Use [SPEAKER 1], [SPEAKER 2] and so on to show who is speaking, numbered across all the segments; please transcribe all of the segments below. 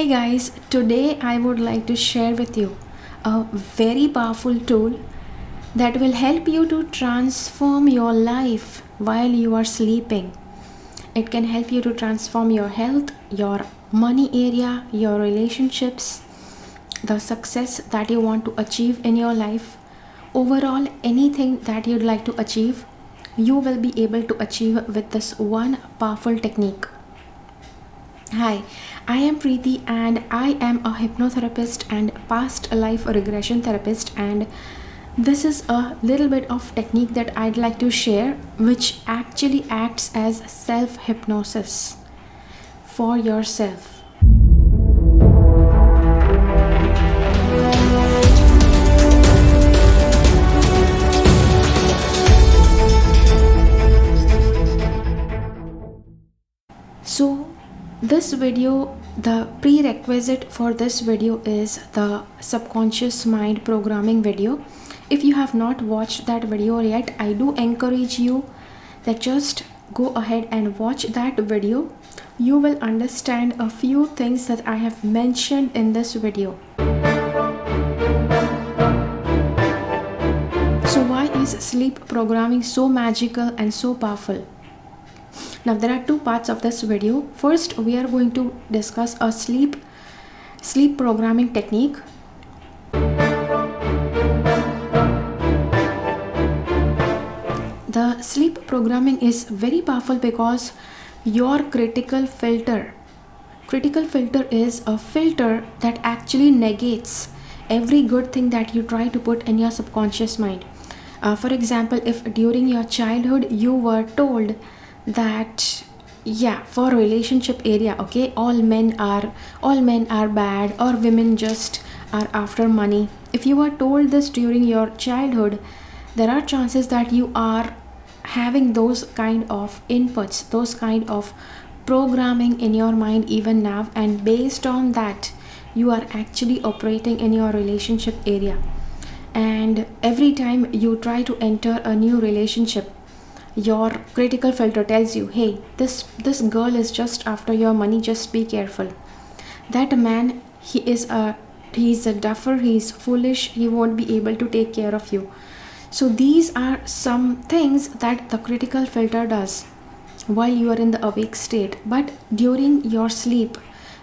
[SPEAKER 1] Hey guys, today I would like to share with you a very powerful tool that will help you to transform your life while you are sleeping. It can help you to transform your health, your money area, your relationships, the success that you want to achieve in your life. Overall, anything that you'd like to achieve, you will be able to achieve with this one powerful technique. Hi, I am Preeti and I am a hypnotherapist and past life regression therapist, and this is a little bit of technique that I'd like to share which actually acts as self hypnosis for yourself. So this video, the prerequisite for this video is the subconscious mind programming video. If you have not watched that video yet, I do encourage you that just go ahead and watch that video. You will understand a few things that I have mentioned in this video. So why is sleep programming so magical and so powerful? Now there are two parts of this video. First, we are going to discuss a sleep programming technique. The sleep programming is very powerful because your critical filter is a filter that actually negates every good thing that you try to put in your subconscious mind. For example, if during your childhood you were told that for relationship area, okay, all men are bad, or women just are after money. If you were told this during your childhood, there are chances that you are having those kind of inputs, those kind of programming in your mind even now, and based on that you are actually operating in your relationship area. And every time you try to enter a new relationship, your critical filter tells you, hey, this girl is just after your money, just be careful. That man, he's a duffer, he's foolish, he won't be able to take care of you. So these are some things that the critical filter does while you are in the awake state. But during your sleep,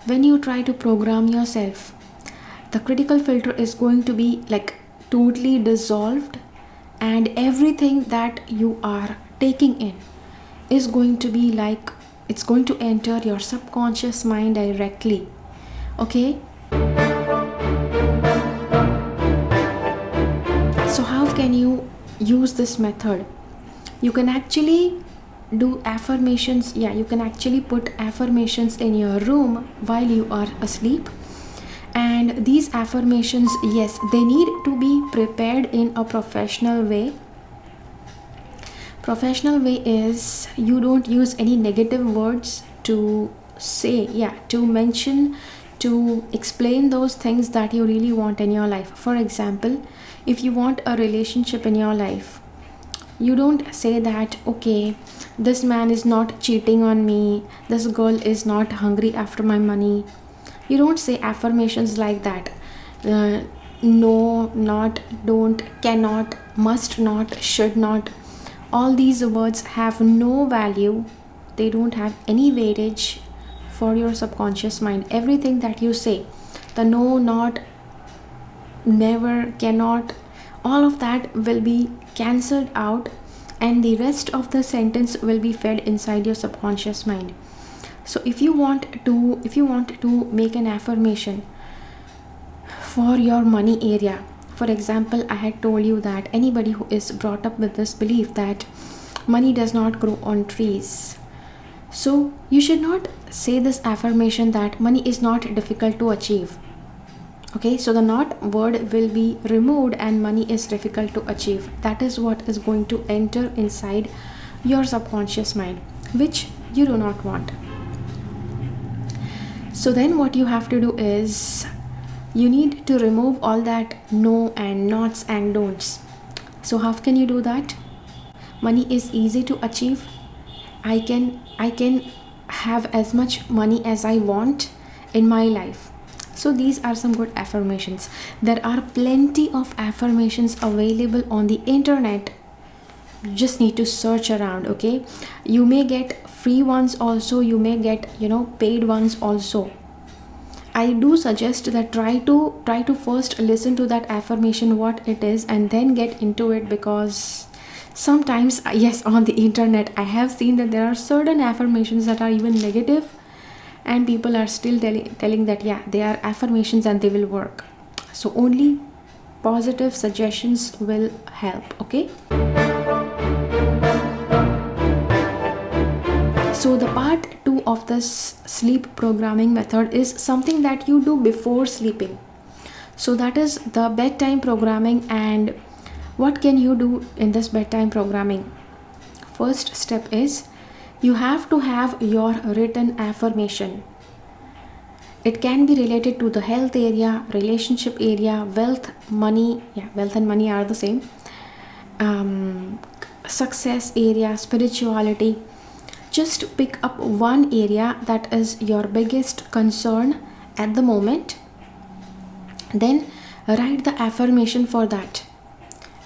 [SPEAKER 1] when you try to program yourself, the critical filter is going to be like totally dissolved, and everything that you are taking in is going to be like, it's going to enter your subconscious mind directly. Okay, so how can you use this method? You can actually do affirmations. You can actually put affirmations in your room while you are asleep. And these affirmations, yes, they need to be prepared in a professional way. Professional way is you don't use any negative words to say, to mention, to explain those things that you really want in your life. For example, if you want a relationship in your life, you don't say that, okay, this man is not cheating on me, this girl is not hungry after my money. You don't say affirmations like that. No, not, don't, cannot, must not, should not. All these words have no value. They don't have any weightage for your subconscious mind. Everything that you say, the no, not, never, cannot, all of that will be cancelled out, and the rest of the sentence will be fed inside your subconscious mind. So if you want to make an affirmation for your money area, for example, I had told you that anybody who is brought up with this belief that money does not grow on trees, so you should not say this affirmation that money is not difficult to achieve. Okay, so the not word will be removed and money is difficult to achieve. That is what is going to enter inside your subconscious mind, which you do not want. So then what you have to do is you need to remove all that no and nots and don'ts. So how can you do that? Money is easy to achieve. I can have as much money as I want in my life. So these are some good affirmations. There are plenty of affirmations available on the internet. You just need to search around. Okay, you may get free ones also, you may get paid ones also. I do suggest that try to first listen to that affirmation what it is, and then get into it, because sometimes, yes, on the internet I have seen that there are certain affirmations that are even negative, and people are still telling that yeah, they are affirmations and they will work. So only positive suggestions will help. Okay, so the part 2 of this sleep programming method is something that you do before sleeping. So that is the bedtime programming. And what can you do in this bedtime programming? First step is you have to have your written affirmation. It can be related to the health area, relationship area, wealth, money. Yeah, wealth and money are the same. Success area, spirituality. Just pick up one area that is your biggest concern at the moment. Then write the affirmation for that.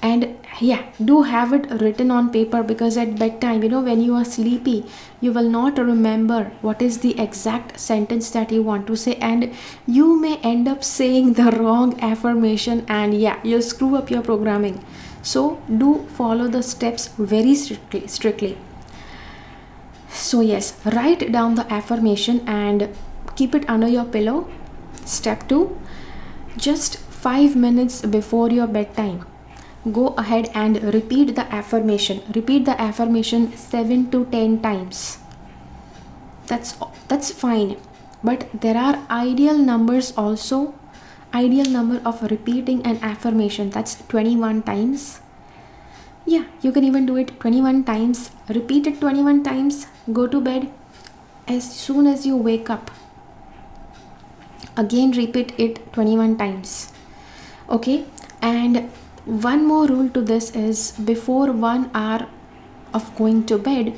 [SPEAKER 1] And yeah, do have it written on paper, because at bedtime, when you are sleepy, you will not remember what is the exact sentence that you want to say, and you may end up saying the wrong affirmation, and yeah, you'll screw up your programming. So do follow the steps very strictly. So yes, write down the affirmation and keep it under your pillow. Step 2, just 5 minutes before your bedtime, go ahead and repeat the affirmation. Repeat the affirmation 7 to 10 times. That's fine. But there are ideal numbers also. Ideal number of repeating an affirmation, that's 21 times. Yeah, you can even do it 21 times. Repeat it 21 times. Go to bed. As soon as you wake up, again repeat it 21 times. Okay, and one more rule to this is, before 1 hour of going to bed,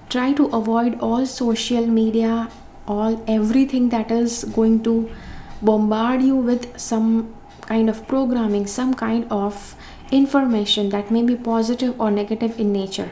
[SPEAKER 1] try to avoid all social media, everything that is going to bombard you with some kind of programming, some kind of information that may be positive or negative in nature.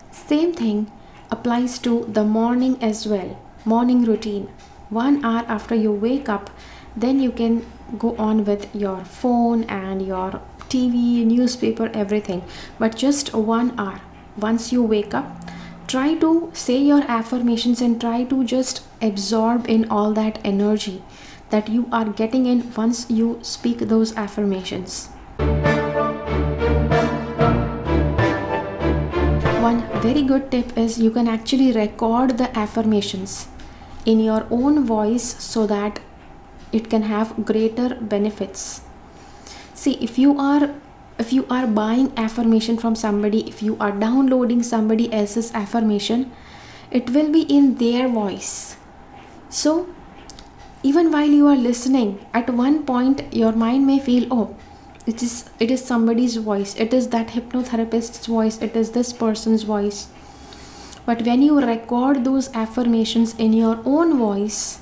[SPEAKER 1] Same thing applies to the morning as well. Morning routine. 1 hour after you wake up, then you can go on with your phone and your TV, newspaper, everything. But just 1 hour once you wake up, try to say your affirmations and try to just absorb in all that energy that you are getting in once you speak those affirmations. One very good tip is you can actually record the affirmations in your own voice so that it can have greater benefits. See, if you are buying affirmation from somebody, if you are downloading somebody else's affirmation, it will be in their voice. So even while you are listening, at one point your mind may feel, oh, it is somebody's voice, it is that hypnotherapist's voice, it is this person's voice. But when you record those affirmations in your own voice,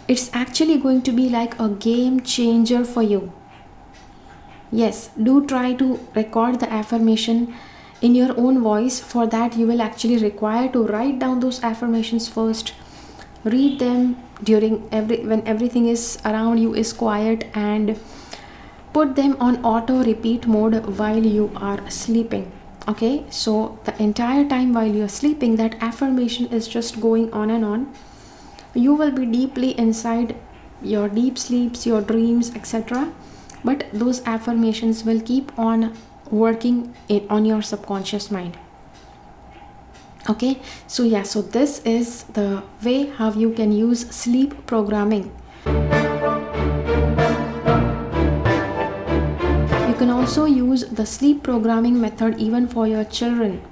[SPEAKER 1] it's actually going to be like a game changer for you. Yes, do try to record the affirmation in your own voice. For that, you will actually require to write down those affirmations first, read them when everything is around you is quiet, and put them on auto repeat mode while you are sleeping. Okay, so the entire time while you're sleeping, that affirmation is just going on and on. You will be deeply inside your deep sleeps, your dreams, etc. But those affirmations will keep on working on your subconscious mind. Okay, so yeah, so this is the way how you can use sleep programming. You can also use the sleep programming method even for your children.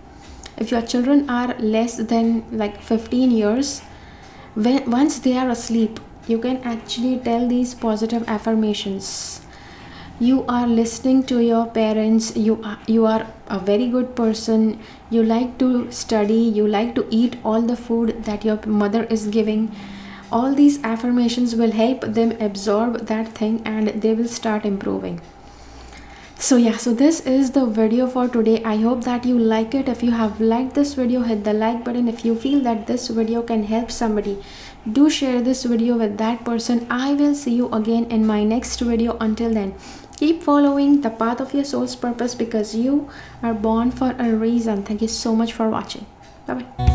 [SPEAKER 1] If your children are less than like 15 years, once they are asleep, you can actually tell these positive affirmations. You are listening to your parents, you are a very good person, you like to study, you like to eat all the food that your mother is giving. all these affirmations will help them absorb that thing and they will start improving. So yeah, so this is the video for today. I hope that you like it. If you have liked this video, hit the like button. If you feel that this video can help somebody, do share this video with that person. I will see you again in my next video. Until then, keep following the path of your soul's purpose, because you are born for a reason. Thank you so much for watching. Bye bye.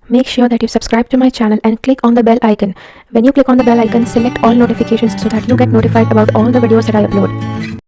[SPEAKER 2] Make sure that you subscribe to my channel and click on the bell icon. When you click on the bell icon, select all notifications so that you get notified about all the videos that I upload.